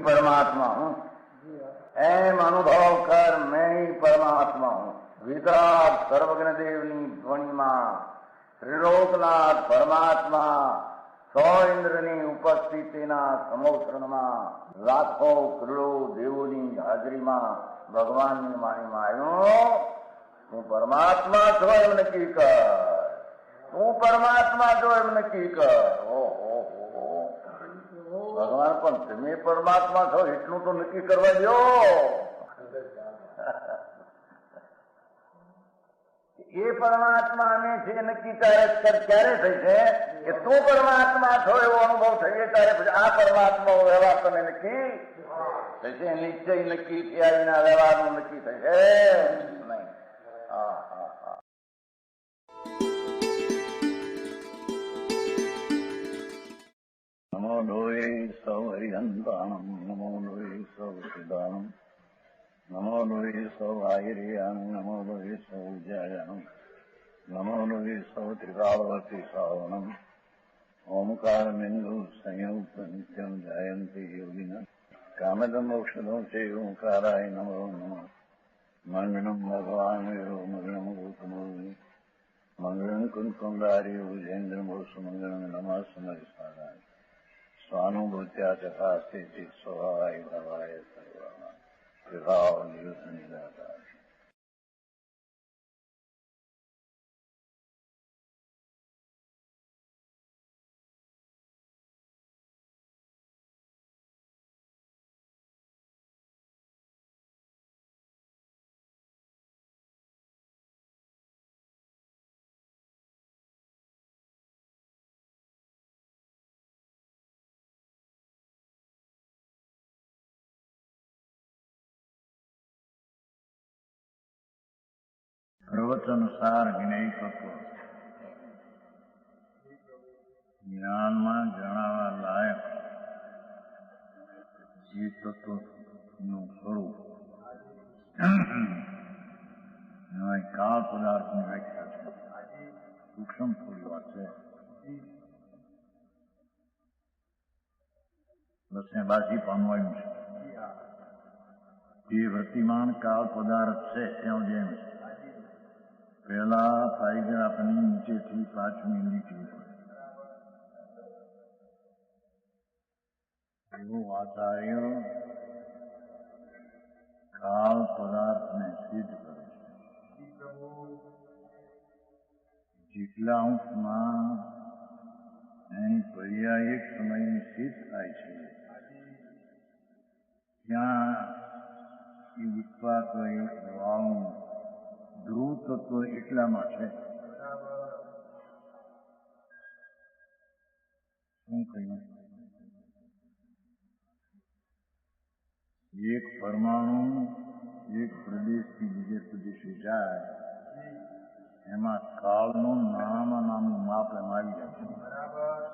परमात्मा हूँ, एम अनुभव कर मैं ही परमात्मा हूँ। वितराग सर्वज्ञ देवनी ध्वनि में त्रिलोकनाथ परमात्मा सौ इंद्રની ઉપસ્થિતિના સમોત્સવમાં લાખો કરોડો દેવોની હાજરીમાં ભગવાનની વાણીમાં આવ્યો, તું પરમાત્મા છો એમ નક્કી કર, તું પરમાત્મા છો એમ નક્કી કર. ઓહો, ભગવાન પણ તમે પરમાત્મા છો એટલું તો નક્કી કરવા દો. એ પરમાત્માને છે નક્કી ક્યારે થઈ છે કે તું પરમાત્મા છો એવો અનુભવ થઈએ ત્યારે પછી આ પરમાત્મા વ્યવહાર તને નક્કી થશે. નિશ્ચય નક્કી થયા વિના વ્યવહારનું નક્કી થશે નહીં. હા હા હા. નમો લોહે સૌ હરિહંતાણમ, નમો લોહે સૌ સિદ્ધાણમ, નમો લોહે સૌ આયર્યાણમ, નમો લોહે સૌ જયાણમ, નમો લોહે સૌ ત્રિકાળવતી શ્રાવણમ. ઓમકાર બિંદુ સંયુક્ત નિત્યમ જયંતિ યોગિના કામદમ ઔષધો છે ઓંકારાય નમો નમઃ. મંગળમ ભગવાન મંગળમ ગૌતમોર્મિ મંગળમ કુંકુંડાર્ય ભુજેન્દ્રમો સુમંગળમ નમઃ સમરિસારાય સ્વાનુભૂત્યા ચકાસ્તે ચિત સ્વભાવાય ભવાય સર્વમાં વિભાવ નિયુત નિરાકાર. પ્રવચનસાર જ્ઞેય તત્વ જ્ઞાનમાં જણાવવા લાયક એ તત્વનું સ્વરૂપ એમાં કાળ પદાર્થની વ્યાખ્યા છે. સૂક્ષ્મ થોડી વાત છે, બસને બાજી પામવાયું છે. એ વર્તિમાન કાળ પદાર્થ છે ત્યાં જેમ છે. પહેલા ટાઈગર આપણી નીચેથી પાંચમી નીકળી પડે એવું આચાર્ય કાળ પદાર્થને સિદ્ધ કરે છે. જેટલા અંશમાં એની પર્યાયિક સમયની સિદ્ધ થાય છે ત્યાં એ ઉત્પાદ વાળું ધ્રુવ તત્વ એટલામાં છે. શું કહ્યું? એક પરમાણુ એક પ્રદેશથી બીજે પ્રદેશે જાય એમાં કાળનું નાનામાં નાનું માપ એમાં આવી જાય છે,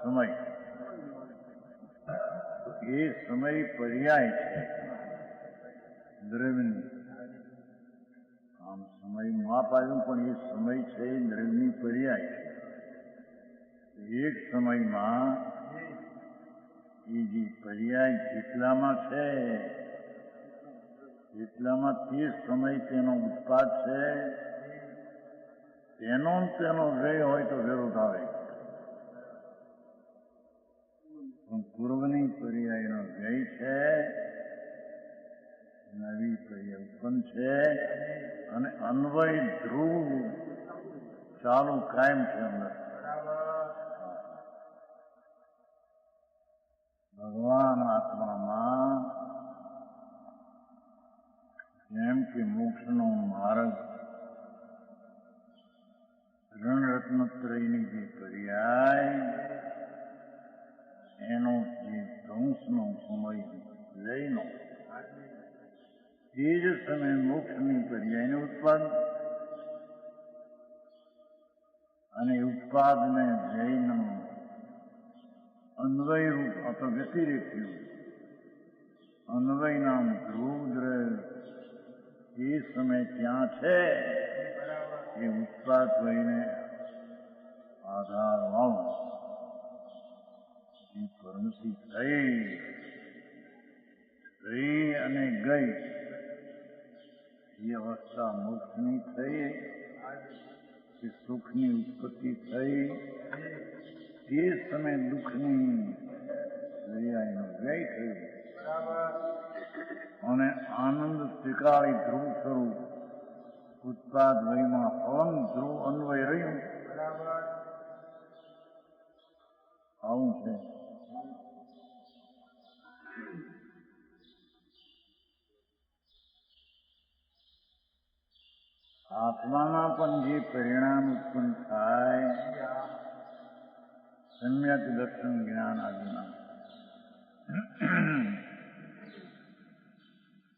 સમય. તો એ સમય પર્યાય છે દ્રવ્યની. આમ સમય માપ આવ્યું પણ એ સમય છે એ દ્રવ્યની પર્યાય છે. એક સમયમાં એ જે પર્યાય જેટલામાં છે એટલામાં તે સમય તેનો ઉત્પાદ છે. તેનો વ્યય હોય તો વિરોધ આવે, પણ પૂર્વની પર્યાયનો વ્યય છે, નવી પર્યાય ઉત્પન્ન છે અને અન્વય ધ્રુવ ચાલુ કાયમ છે અંદર. ભગવાન આત્મામાં જેમ કે મોક્ષનો માર્ગ રણરત્નત્રયની જે પર્યાય એનો જે ધ્વંસનો સમય લઈનો એ જ સમય મોક્ષની પર્યાયને ઉત્પાદ અને ઉત્પાદને જૈનનું અન્વય રૂપ અથવા વ્યતિરેક થયું અન્વય નામ ધ્રુવદ્રવ્ય એ સમય ત્યાં છે એ ઉત્પાદ વહીને આધાર વાળો એ પરમસી થઈ અને ગઈ એ અવસ્થા મોક્ષની થઈ કે સુખની ઉત્પત્તિ થઈ તે સમય દુઃખની દરિયાનો વ્યય થયો અને આનંદ ત્રિકાળી ધ્રુવ સ્વરૂપ ઉત્પાદ વયમાં અલંગ ધ્રુવ અન્વય રહ્યું. આવું છે. આત્મામાં પણ જે પરિણામ ઉત્પન્ન થાય સમ્યક દર્શન જ્ઞાન આદિના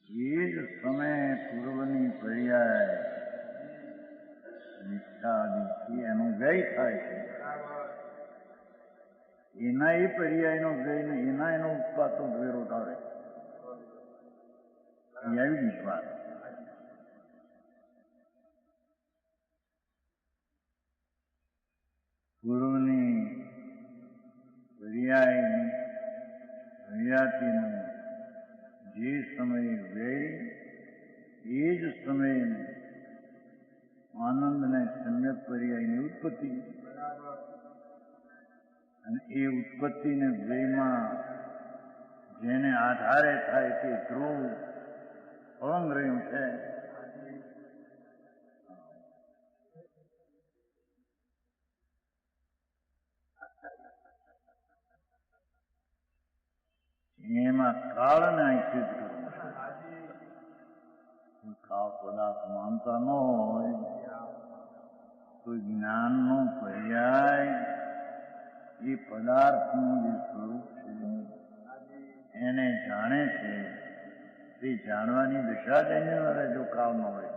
એ જ સમયે પૂર્વની પર્યાય નિષ્ઠા આદિથી એનો વ્યય થાય છે. એના એ પર્યાયનો વ્યય ને એના એનો ઉત્પાદનો વેરો આવે એવી વિશ્વાસ. પૂર્વની પર્યાયનું જે સમયે વ્યય એ જ સમયે આનંદને સમ્યક પર્યાયની ઉત્પત્તિ અને એ ઉત્પત્તિને વ્યયમાં જેને આધારે થાય તે ધ્રુવ અલંગ રહ્યું છે. એમાં કાળને આંખિત કરવું કાળ પદાર્થ માનતા ન હોય તો જ્ઞાનનો પર્યાય એ પદાર્થનું જે સ્વરૂપ છે એને જાણે છે. તે જાણવાની દિશા જ એને મળે જો કાળ ન હોય.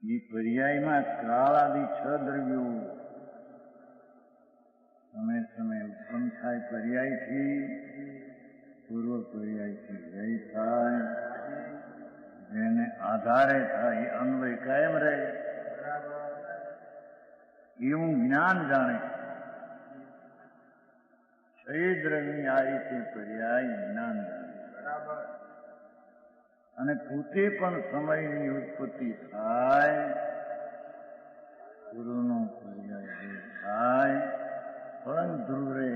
એ પર્યાયમાં કાળ આદિ 6 દ્રવ્યો સમય ઉત્પન્ન થાય. પર્યાયથી પૂર્વ પર્યાયથી વ્યય થાય જેને આધારે થાય અન્વય કાયમ રહે એવું જ્ઞાન જાણે. 6 દ્રવ્યની આ રીતે પર્યાય જ્ઞાન જાણે અને પોતે પણ સમયની ઉત્પત્તિ થાય પૂર્વનો પર્યાય થાય પરંતુ ધ્રુવે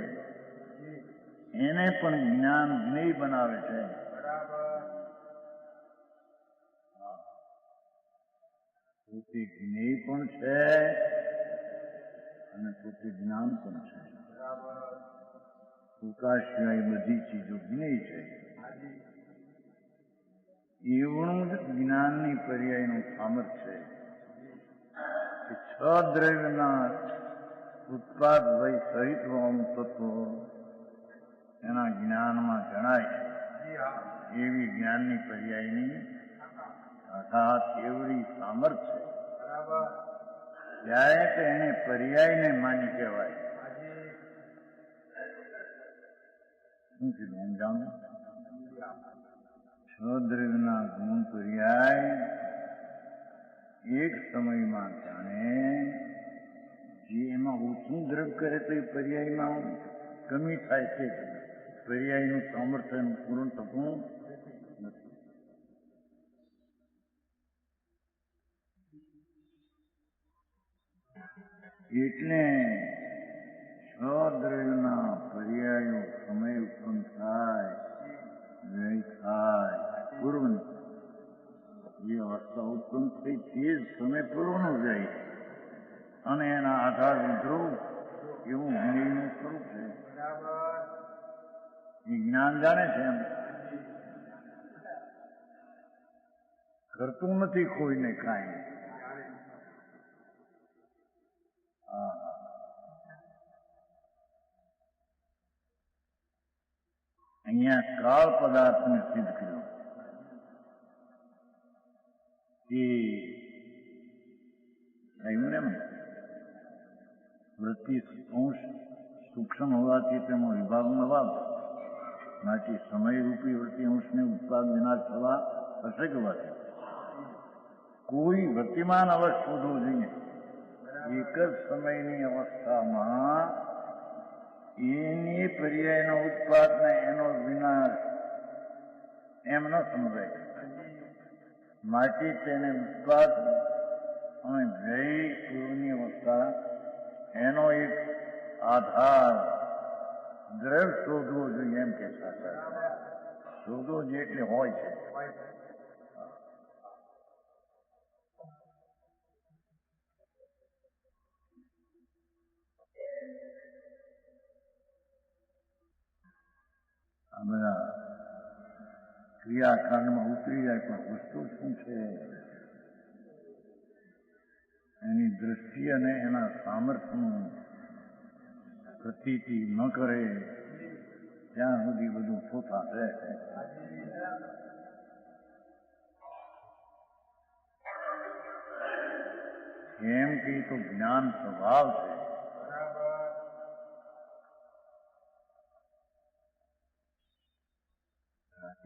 એને પણ જ્ઞાન જ્ઞેય બનાવે છે. પોતે જ્ઞેય પણ છે અને પોતે જ્ઞાન પણ છે. પોતા સિવાય બધી ચીજો જ્ઞેય છે. એવું જ જ્ઞાનની પર્યાયનું સામર્થ્ય છે. 6 દ્રવ્યના ઉત્પાદ વય સહિત હોવાનું તત્વ એના જ્ઞાનમાં જણાય એવી જ્ઞાનની પર્યાયની અર્થાત એવડી સામર્થ્ય ત્યારે તો એને પર્યાયને માની કહેવાય. શું કીધું એમ જાણો? 6 દ્રવ્યના ગુણ પર્યાય એક સમયમાં જાણે. જે એમાં ઓછું દ્રવ્ય કરે તો એ પર્યાયમાં કમી થાય છે. પર્યાયનું સામર્થ્યનું પૂર્ણ થતું નથી. એટલે 6 દ્રવ્યના પર્યાયો સમય ઉત્પન્ન થાય વ્યય થાય પૂર્વની જે અવસ્થા ઉત્પન્ન થઈ તે જ સમય પૂર્વનો વ્યય અને એના આધાર ધ્રુવ એવું જ્ઞેયનું સ્વરૂપ છે. એ જ્ઞાન જાણે છે. એમ કરતું નથી કોઈને કાંઈ. અહીંયા કાળ પદાર્થને સિદ્ધ કર્યો એ કહ્યું ને વૃત્તિ અંશ સુખ સૂક્ષ્મ હોવાથી તેમાં વિભાગ ન વાવતો. માટે સમયરૂપી વૃત્તિ અંશને ઉત્પાદ વિનાશ થવા અશક્યવાથી કોઈ વર્તમાન અવસ્થા શોધવું જોઈએ. એક જ સમયની અવસ્થામાં એની પર્યાયનો ઉત્પાદ ને એનો વિનાશ એમ ન સમજાય. માટે તેને ઉત્પાદ અને વ્યય પૂર્વની અવસ્થા એનો એક આધાર દ્રવ શોધવો જોઈએ એમ કે શોધવો જે એટલે હોય છે. આ બધા ક્રિયાકાંડમાં ઉતરી જાય પણ વસ્તુ શું છે એની દ્રષ્ટિ અને એના સામર્થ્યનું પ્રતીતિ ન કરે ત્યાં સુધી બધું પોતા રહે. કેમ કે એ તો જ્ઞાન સ્વભાવ છે.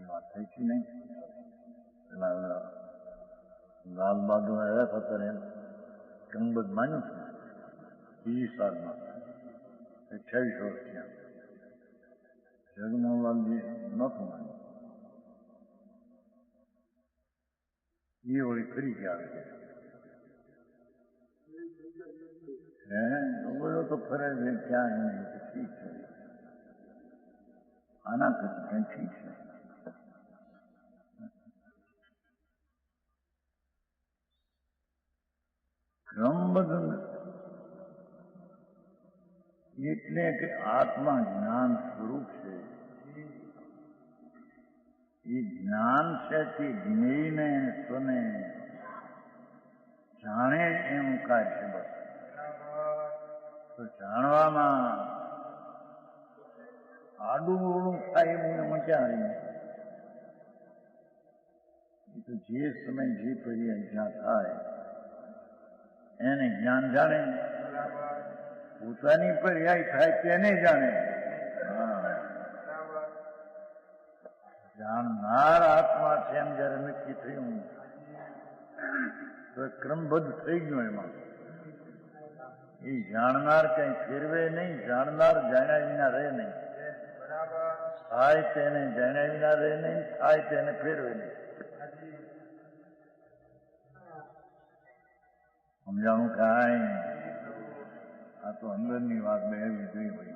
વાત થઈ છે નહીં. પેલા લાલ બહાદુર આવ્યા હતા ત્યારે કંબદ માન્યું છે બીજી સાલમાં 28 વર્ષ થયા. જગમોહનલાલજી નહોતું માન્યું. એ વળી ફરી ગયા છે. બોલો તો ફરે છે ક્યાં નહીં ઠીક છે. આના કરતા કંઈ ઠીક છે. ક્રમબદ્ધ એટલે કે આત્મા જ્ઞાન સ્વરૂપ છે. એ જ્ઞાન છે તે જ્ઞેયને સ્વને જાણે એમ કાર્ય છે. બસ તો જાણવામાં આડું ઓળું થાય એવું મજા આવી. એ તો જે સમય જે પર્યાય જ્યાં થાય એને જ્ઞાન જાણે. પોતાની પર્યાય થાય તેને જાણે. જાણનાર આત્મા છે એમ જયારે નક્કી થયું તો ક્રમબદ્ધ થઈ ગયો. એમાં એ જાણનાર કઈ ફેરવે નહીં. જાણનાર જાણ્યા વિના રહે નહીં. થાય તેને જાણ્યા વિના રહે નહીં. થાય તેને ફેરવે નહીં. સમજાણું કાંઈ? આ તો અંદરની વાત બે જોઈ હોય.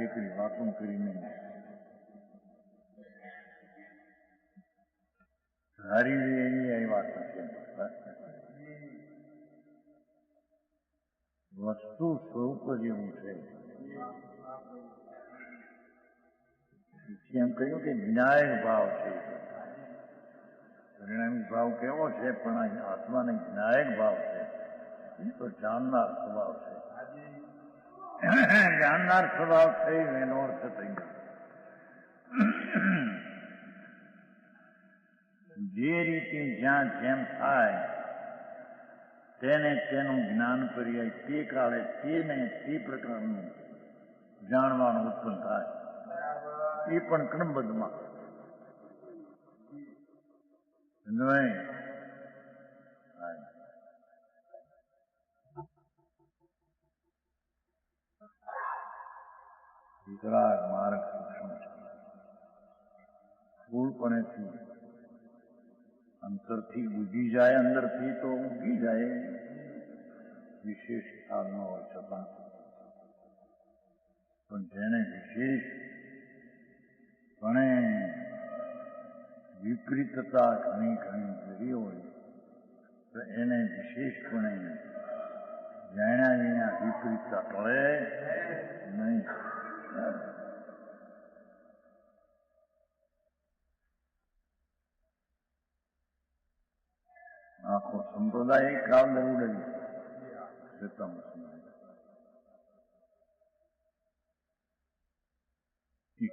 એકરી વાતો કરીને ધારી એની એ વાત નથી. વસ્તુ સ્વરૂપ જ એવું છે. એમ કહ્યું કે જ્ઞાયક ભાવ છે. પરિણામી ભાવ કેવો છે? પણ આત્માને જ્ઞાયક ભાવ છે. એ તો જાણનાર સ્વભાવ છે. જાણનાર સ્વભાવ થઈ એનો અર્થ થઈ ગયો. જે રીતે જ્યાં જેમ થાય તેને તેનું જ્ઞાન પર્યાય તે કાળે તેને તે પ્રકારનું જાણવાનું ઉત્પન્ન થાય. એ પણ ક્રમબદ્ધમાં નહીં. વિતરાગ માર્ગ સૂક્ષ્મ છે. સ્થૂળપણેથી અંતરથી બુજી જાય, અંદરથી તો ઉગી જાય. વિશેષ ખ્યાલ ન હોય છતાં પણ જેને વિશેષપણે વિપરીતતા ઘણી ઘણી કરી હોય તો એને વિશેષપણે જાણ્યા વિના વિપરીતતા ટળે નહીં. આખો સંપ્રદાય કાળ ઉડેલી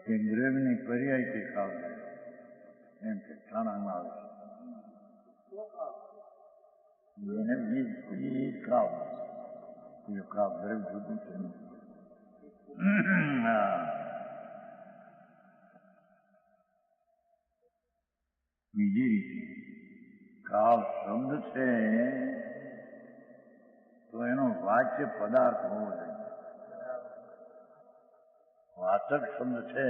કેન્દ્રની પર્યાય તે કાળ એમ કે ઠાણામાં આવે છે. એને બીજ કાળ દરેક જુદું છે. કાળ શબ્દ છે તો એનો વાચ્ય પદાર્થ હોવો જોઈએ. વાચક શબ્દ છે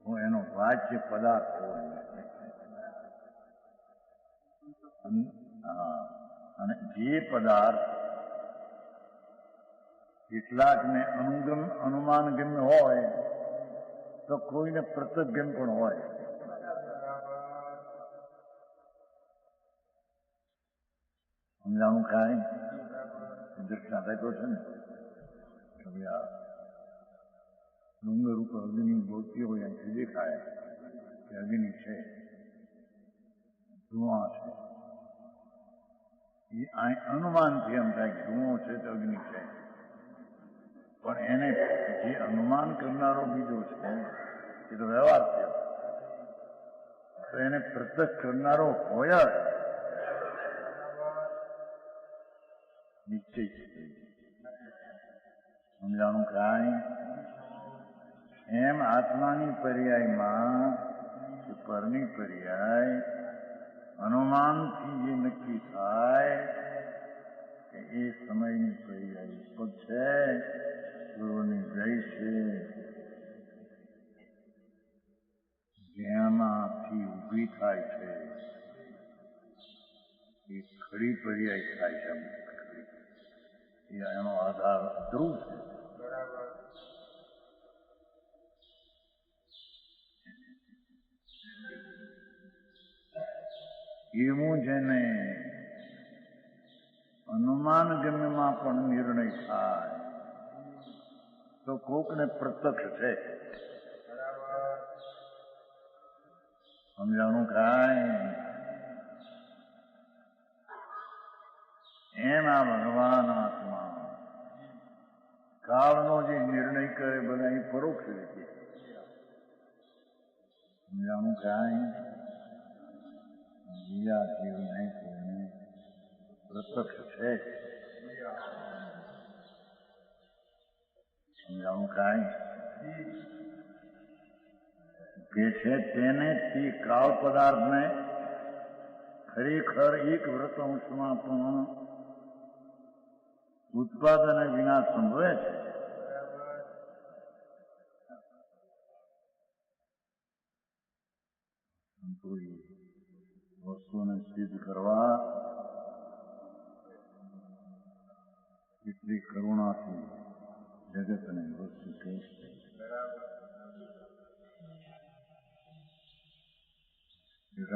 તો એનો વાચ્ય પદાર્થ હોવો જોઈએ. અને જે પદાર્થ કેટલાકને અનુમાનગમ્ય હોય તો કોઈને પ્રત્યગમ્ય પણ હોય. સમજાણું કાંઈ દ્રષ્ટાંત આપ્યો છે ને કે ડુંગર ઉપર અગ્નિ બોલતી હોય અહીંથી દેખાય કે અગ્નિ છે, ધુઆ છે. એ અનુમાનથી એમ થાય કે ધુઓ છે તો અગ્નિ છે, પણ એને જે અનુમાન કરનારો બીજો છે એ તો વ્યવહાર થયો, તો એને પ્રત્યક્ષ કરનારો હોય જ નિશ્ચય છે. સમજાણું કાંઈ? એમ આત્માની પર્યાયમાં પરની પર્યાય અનુમાનથી જે નક્કી થાય કે એ સમયની પર્યાય ઉપર છે, પૂર્વની ગઈ છે, જેમાંથી ઊભી થાય છે એ ખરી પર્યાય થાય છે. એનો આધાર ધ્રુવ છે. એવું જેને અનુમાન ગમ્યમાં પણ નિર્ણય થાય તો કોકને પ્રત્યક્ષ છે. સમજાણું કાંઈ? એમ આ ભગવાન આત્મા કાળનો જે નિર્ણય કરે બધા એ પરોક્ષ રીતે. સમજાણું કાંઈ? બીજા જીવને કોઈને પ્રત્યક્ષ છે. સમજાણું કાંઈ? કે છે તેને તે કાળ પદાર્થને ખરેખર એક વ્રતઅંશમાં પણ ઉત્પાદન અને વિનાશ સંભવે છે. વસ્તુને સિદ્ધ કરવા એટલી કરુણાથી જગતને વસ્તુ કહે છે.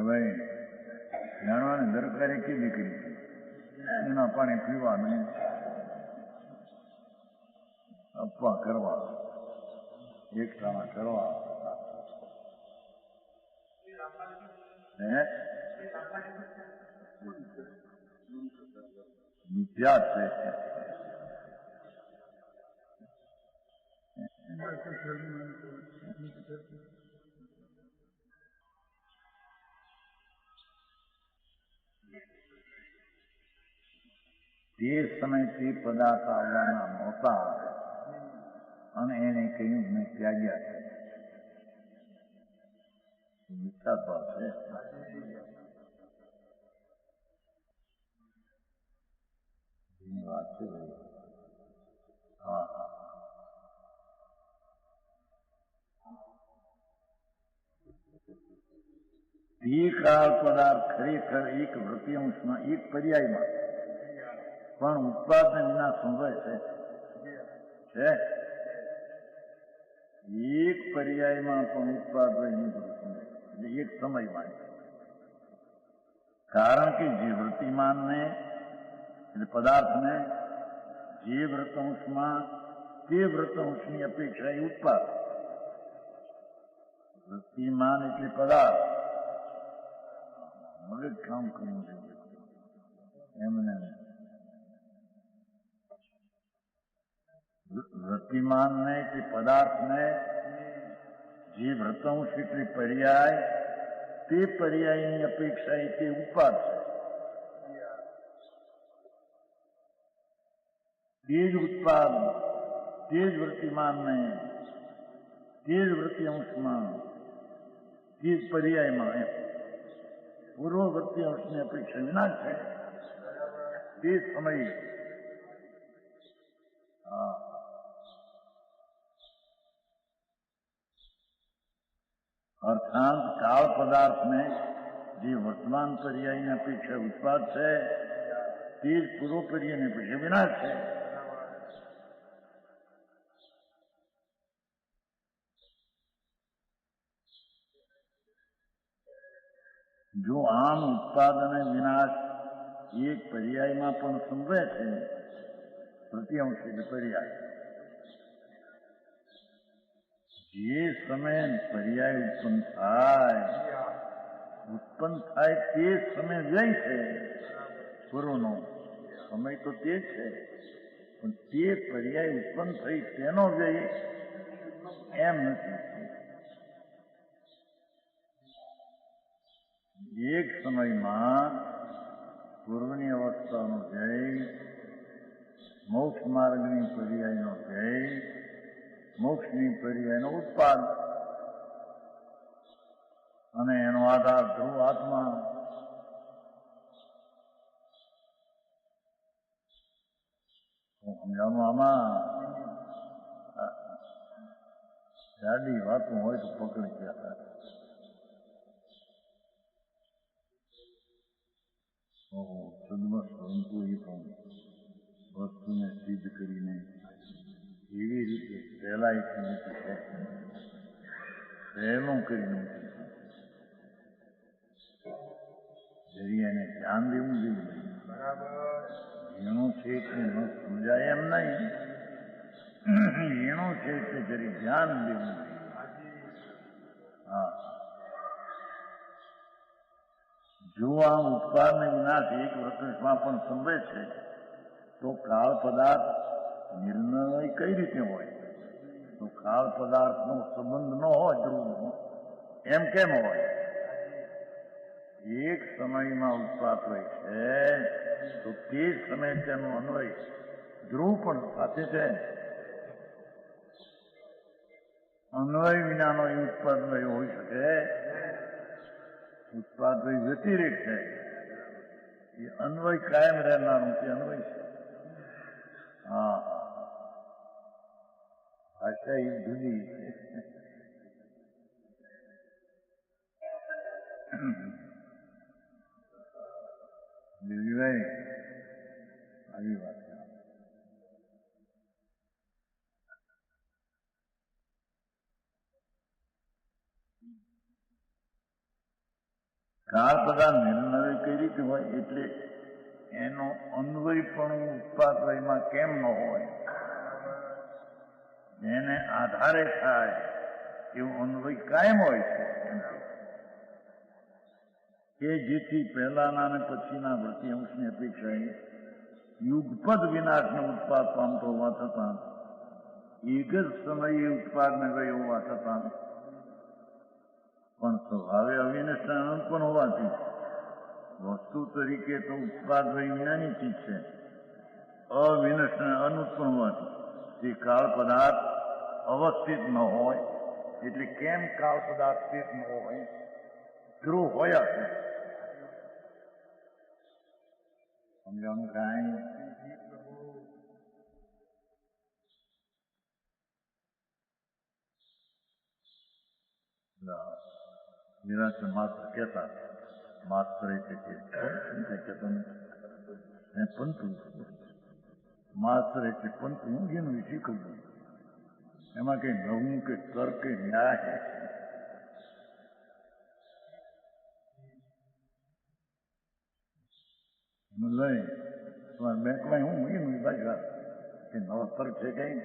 ભાઈ જાણવાની દરકારી કે દીકરી એના પાણી પીવાનું, અપવા કરવા, એકઠાણા કરવા, મિથ્યા છે. તે સમય તે પદાર્થ આવવાના નહોતા અને એને કહ્યું મેં ત્યાગ્યા છે. મિથ્યાત્વ છે. વાત છે. હા હા, તે કાળ પદાર્થ ખરેખર એક વૃત્તિઅંશમાં એક પર્યાયમાં પણ ઉત્પાદન વિના સંભવે છે. એક પર્યાયમાં પણ ઉત્પાદન એટલે એક સમયમાં. કારણ કે જે વૃત્તિમાનને એટલે પદાર્થને જે વ્રતઅંશમાં તે વ્રતઅંશની અપેક્ષા એ ઉત્પાદન. વૃત્તિમાન એટલે પદાર્થ. મગજ કામ કરવું જોઈએ એમને. વૃત્તિમાનને કે પદાર્થને જે વ્રતઅંશ એટલે પર્યાય તે પર્યાયની અપેક્ષા એ તે ઉત્પાદ છે. તે જ ઉત્પાદ તે જ વૃત્તિમાનને તે જ વૃત્તિઅંશમાં તે જ પર્યાયમાં એમ પૂર્વવર્તી અંશની અપેક્ષા વિના છે તે સમયે અર્થાત કાળ પદાર્થને જે વર્તમાન પર્યાયની અપેક્ષા ઉત્પાદ છે તે જ પૂર્વ પર્યાયની અપેક્ષા વિના છે. જો આમ ઉત્પાદ અને વિનાશ એક પર્યાયમાં પણ સંભવે છે, પ્રત્યંશ એટલે પર્યાય, જે સમય પર્યાય ઉત્પન્ન થાય તે સમય વ્યય છે. પૂર્વનો સમય તો તે છે, પણ તે પર્યાય ઉત્પન્ન થઈ તેનો વ્યય એમ નથી. એક સમયમાં પૂર્વની અવસ્થાનો વ્યય, મોક્ષ માર્ગની પર્યાયનો વ્યય, મોક્ષની પર્યાયનો ઉત્પાદ અને એનો આધાર ધ્રુવ આત્મા. સમજાવવાનું આમાં જાડી વાતો હોય તો પકડી ગયા. સદમાં સ્વયંતો એ પણ વસ્તુને સિદ્ધ કરીને એવી રીતે સહેલાઈથી મૂકી છે, સહેલું કરી મૂકી છે. દરિયાને ધ્યાન દેવું જોઈએ. ઝીણું છે એટલે ન સમજાય એમ નહીં, ઝીણું છે એટલે જરી ધ્યાન દેવું જોઈએ. હા, જો આ ઉત્પાદ ને વિનાશ એક પ્રકૃતિમાં પણ સંભવે છે તો કાળ પદાર્થ નિર્ણય કઈ રીતે હોય? તો કાળ પદાર્થનો સંબંધ ન હોય ધ્રુવનો, એમ કેમ હોય? એક સમયમાં ઉત્પાદ હોય છે તો તે જ સમયે તેનો અન્વય ધ્રુવ પણ સાથે છે. અન્વય વિનાનો એ ઉત્પાદ હોઈ શકે? ઉત્પાદ વ્યતિરેક છે, એ અન્વય કાયમ રહેનારું તે અન્વય છે. હા, ભાષા એ જુદી છે. દિવ્યભાઈ આવી વાત છે. કાળ પદાર્થ નિર્ણય કઈ રીતે હોય એટલે એનો અન્વય પણ ઉત્પાદ વયમાં કેમ ન હોય? જેને આધારે થાય એવું અન્વય કાયમ હોય છે. એમ કે જેથી પહેલાના અને પછીના પ્રત્યંશની અપેક્ષાએ યુગપદ વિનાશને ઉત્પાદ પામતો હોવા છતાં, એક જ સમયે ઉત્પાદને ગયો હોવા છતાં, પણ સ્વભાવે અવિનષ્ટ અનંત પણ હોવાથી વસ્તુ તરીકે તો ઉત્પાદ વિનાની ચીજ છે. અવિનષ્ટ અનંત પણ હોવાથી તે કાળ પદાર્થ અવસ્થિત ન હોય. એટલે કેમ કાળ પદાર્થ સ્થિત ન હોય? ધ્રુવ હોયા છે. સમજાણું કાંઈ? નિરાશ માત્ર કહેતા માત્ર એટલે કહેતો નથી, પંતું માત્ર એટલે પંતું ઊંઘીનું શીખવું. એમાં કઈ નવું કે તર્ક કે ન્યાય લઈ બેંકમાં હું ઊંઘીનું ભાઈ કે નવો તર્ક છે કઈ?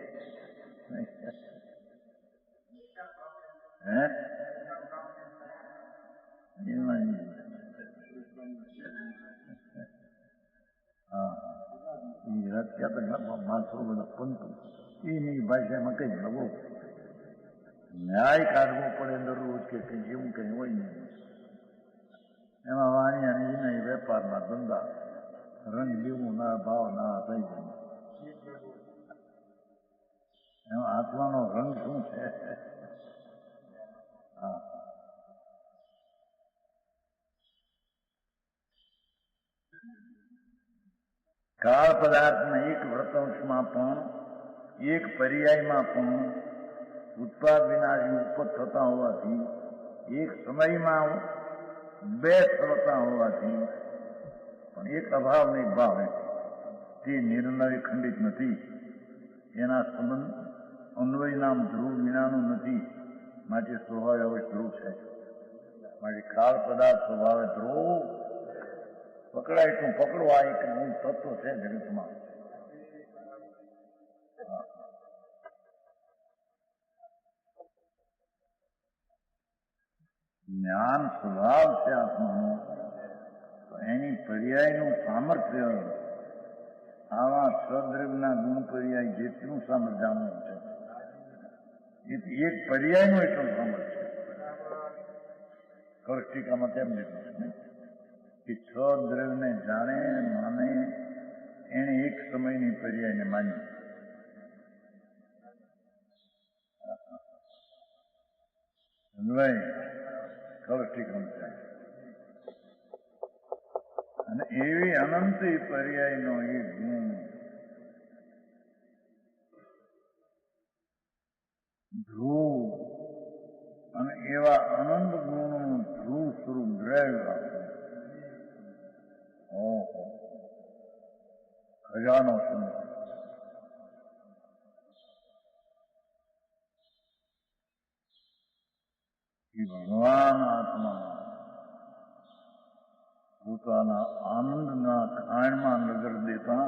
હે માણસો બધા પંતું એની ભાષામાં કઈ નવો ન્યાય કાઢવો પડે દરરોજ કે કઈ એવું કઈ હોય નહીં. એમાં વાણિયા નહીં વેપારના ધંધા રંગ લેવું ના ભાવ ના થઈ જાય. એમાં આત્માનો રંગ શું છે? હા, કાળ પદાર્થમાં એક વ્રતવંશમાં પણ એક પર્યાયમાં પણ ઉત્પાદ વિનાશ ઉત્પત્ત થતા હોવાથી એક સમયમાં બે થતા હોવાથી પણ એક અભાવ ને એક ભાવ તે નિર્ણય ખંડિત નથી. એના સંબંધ અન્વય નામ ધ્રુવ વિનાનું નથી, માટે સ્વભાવે હવે ધ્રુવ છે. માટે કાળ પદાર્થ સ્વભાવે ધ્રુવ પકડાય તો પકડવા એક તત્વ છે જગતમાં. જ્ઞાન સ્વભાવ છે આત્માનો, તો એની પર્યાયનું સામર્થ્ય આવા સ્વદ્રવ્યના ગુણ પર્યાય જેટલું સામર્થ્યનું છે એક પર્યાયનું એટલું સામર્થ્ય. કૌષ્ટિકામાં તેમ લીધું છે કે છ દ્રવ્યને જાણે માને એને એક સમયની પર્યાયને માની. કૌષ્ટિકામાં અને એવી અનંત પર્યાયનો એ ગુણ ધ્રુવ અને એવા અનંત ગુણોનું ધ્રુવ સ્વરૂપ દ્રવ્ય ખજાનો સમય ભગવાન આત્મા પોતાના આનંદના ખાણમાં નજર દેતા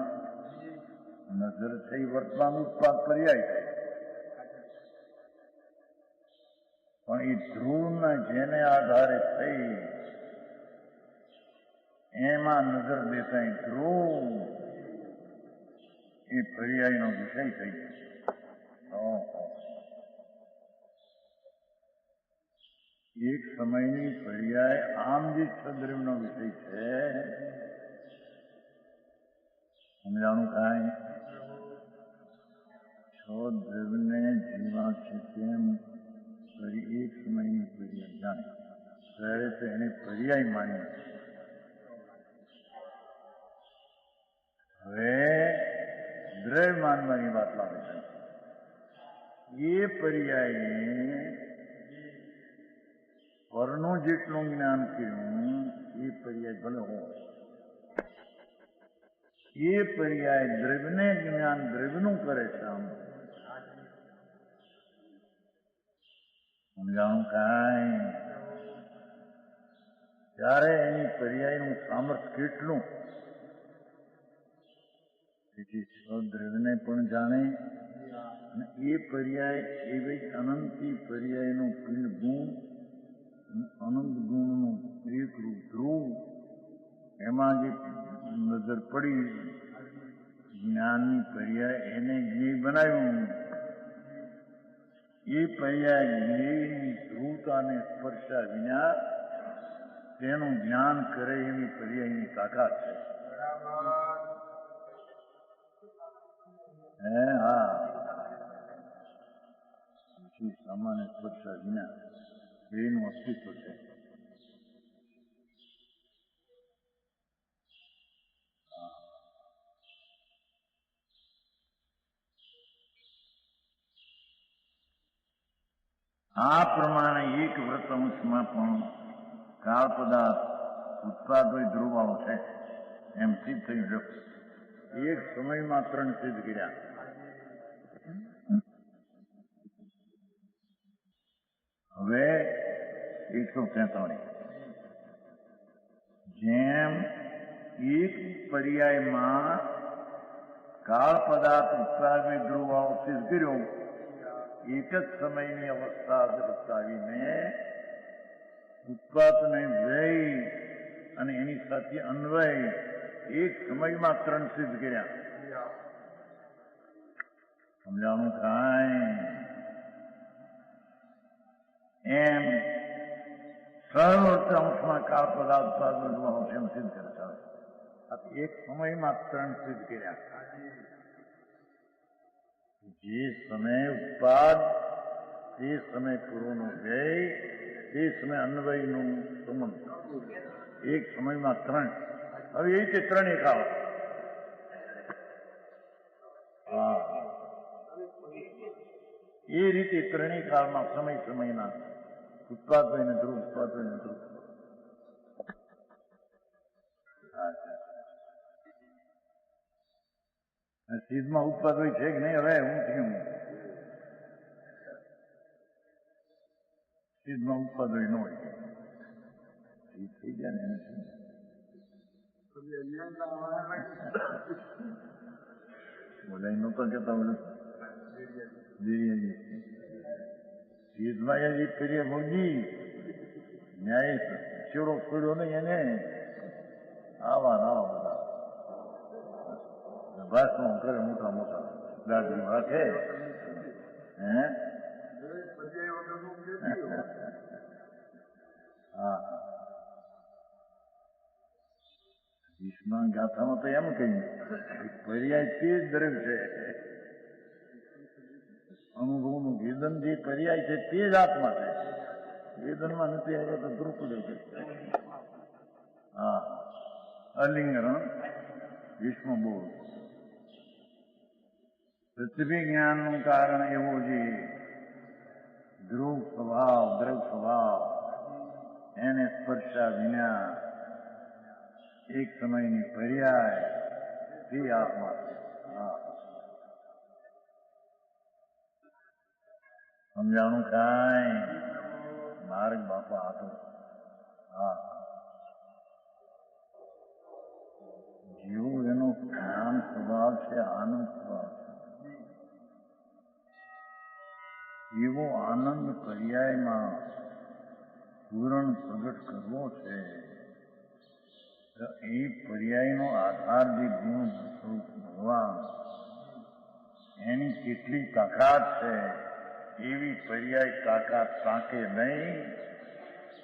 નજર થઈ વર્તમાન ઉત્પાદ પર્યાય થાય. પણ એ ધ્રુવના જેને આધારે થઈ એમાં નજર દેતા એ ધ્રુવ એ પર્યાયનો વિષય થઈ ગયો. એક સમયની પર્યાય આમ જે છદ્રવ્યનો વિષય છે સમજાણું કાંઈ છદ્રવ્યને જીવા છે તેમ ફરી એક સમયની પર્યાય જાણે ત્યારે તો એને પર્યાય માની. હવે દ્રવ્ય માનવાની વાત લાગે છે. એ પર્યાયે પરનું જેટલું જ્ઞાન કર્યું એ પર્યાય ભલે હોય, એ પર્યાય દ્રવ્યને જ્ઞાન દ્રવ્યનું કરે છે. આમ સમજાણું કાંઈ ત્યારે એની પર્યાયનું સામર્થ્ય કેટલું દ્રવ્યને પણ જાણે અને એ પર્યાય એવી અનંતી પર્યાયનું પિંડ ગુણ અનંત ગુણનું એકરૂપ ધ્રુવ એમાં જે નજર પડી જ્ઞાનની પર્યાય એને જ્ઞેય બનાવ્યું. એ પર્યાય જ્ઞેયની ધ્રુવતાને સ્પર્શા વિના તેનું જ્ઞાન કરે એવી પર્યાયની તાકાત છે. હા સામાન્ય સ્પર્શા વિના એનું અસ્તિત્વ છે. આ પ્રમાણે એક વ્રતવંશમાં પણ કાળ પદાર્થ ઉત્પાદ હોય ધ્રુવાળો છે એમ સિદ્ધ થયું છે. એક સમયમાં ત્રણ સિદ્ધ કર્યા. હવે 143 જેમ એક પર્યાયમાં કાળ પદાર્થ ઉત્પાદ ધ્રુવાળો સિદ્ધ કર્યો, એક જ સમયની અવસ્થા દર્શાવીને ઉત્પાદને વ્યય અને એની સાથે અન્વય એક સમયમાં ત્રણ સિદ્ધ કર્યા. સમજાણું કાંઈ એમ સર્વ અંશમાં કાળ પદાર્થ ઉત્પાદન એમ સિદ્ધ કરે છે. એક સમયમાં ત્રણ સિદ્ધ કર્યા. જે સમય ઉત્પાદ, તે સમય પૂર્વનો વ્યય, તે સમય અન્વયનું સંબંધ, એક સમયમાં ત્રણ. હવે એ રીતે ત્રણ એક આવે એ રીતે ત્રણેય કાળમાં સમય સમયના ઉત્પાદ હોય ને ધ્રુવ ઉત્પાદ હોય ને ધ્રુવ. સિદ્ધમાં ઉત્પાદ હોય છે કે નહીં? હવે હું થયું સિદ્ધમાં ઉત્પાદ હોય ન હોય થઈ ગયા ને બોલાય નતો કેતા બોલું સિદ્ધમાં એ કરીએ મોદી ન્યાય ચેડો પડ્યો નહીં એને આવા બધા ભાષણો કરે મોટા મોટા દાદી વાંચે હે હા વિષ્ણુ ગાથામાં તો એમ કહ્યું પર્યાય તે જ દરેક છે. અનુભવનું વેદન જે પર્યાય છે તે જ આત્મા છે. વેદનમાં નથી આવ્યો તો દ્રુપદ છે. હા અલિંગરણ વિષ્ણુ બોલ પૃથ્વી જ્ઞાનનું કારણ એવું છે ધ્રુવ સ્વભાવ દ્રવ સ્વભાવ એને સ્પર્શા વિના એક સમયની પર્યાય તે આત્મા છે. સમજાણું કાંઈ માર્ગ બાપા હતો. હા જેવું એનો જ્ઞાન સ્વભાવ છે આનંદ સ્વભાવ છે એવો આનંદ પર્યાયમાં પૂરણ પ્રગટ કરવો છે. એ પર્યાયનો આધાર જે ગુણ સ્વરૂપ ભગવાન એની કેટલી તાકાત છે એવી પર્યાય તાકાત તાકે નહીં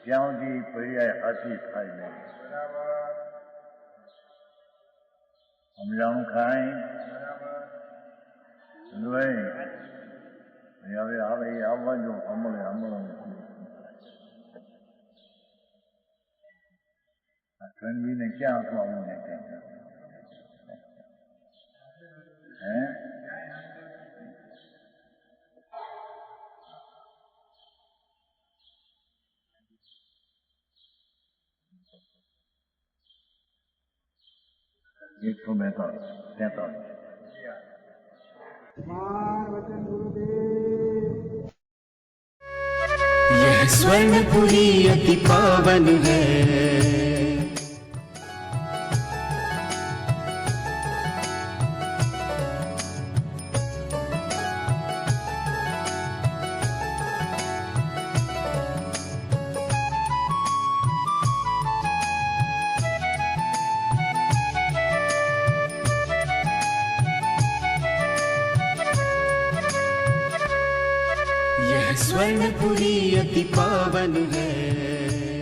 ત્યાં સુધી પર્યાય હાથી થાય નહીં. સમજાણું ખાય હવે આવે એ આવવા જો સાંભળે આ કણવીને ક્યાં આપવાનું હે એકસો 43. यह स्वर्णपुरी अति पावन है. यह स्वर्णपुरी अति पावन है.